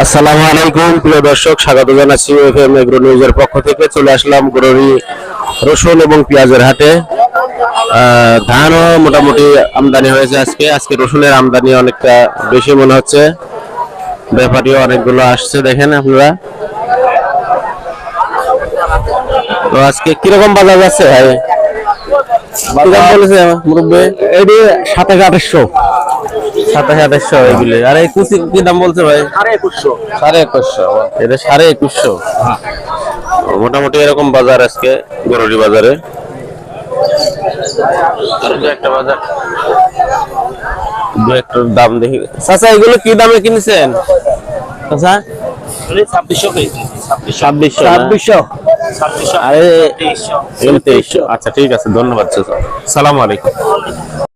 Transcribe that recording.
আসসালামু আলাইকুম প্রিয় দর্শক, স্বাগত জানাচ্ছি এফএম এগ্রো নিউজের পক্ষ থেকে। চলে আসলাম গরুরি রসুন এবং পেঁয়াজের হাটে। ধানও মোটামুটি আমদানি হয়েছে আজকে রসুনের আমদানি অনেকটা বেশি মনে হচ্ছে। ব্যাপারীও অনেকগুলো আসছে, দেখেন আপনারা। তো আজকে কিরকম বাজার যাচ্ছে ভাই? বলেছে মুরব্বী 27,2800 27,2800 এগুলি। আর এই কুচি কি দাম বলছে ভাই? 21,500। এটা 21,500। মোটামুটি এরকম বাজার আজকে গরুরি বাজারে। একটা বাজার দু একটার দাম দেখি। চাচা এগুলো কি দামে কিনেছেন চাচা? 2600। আরে 2300। আচ্ছা ঠিক আছে, ধন্যবাদ চাচা। সালাম আলাইকুম।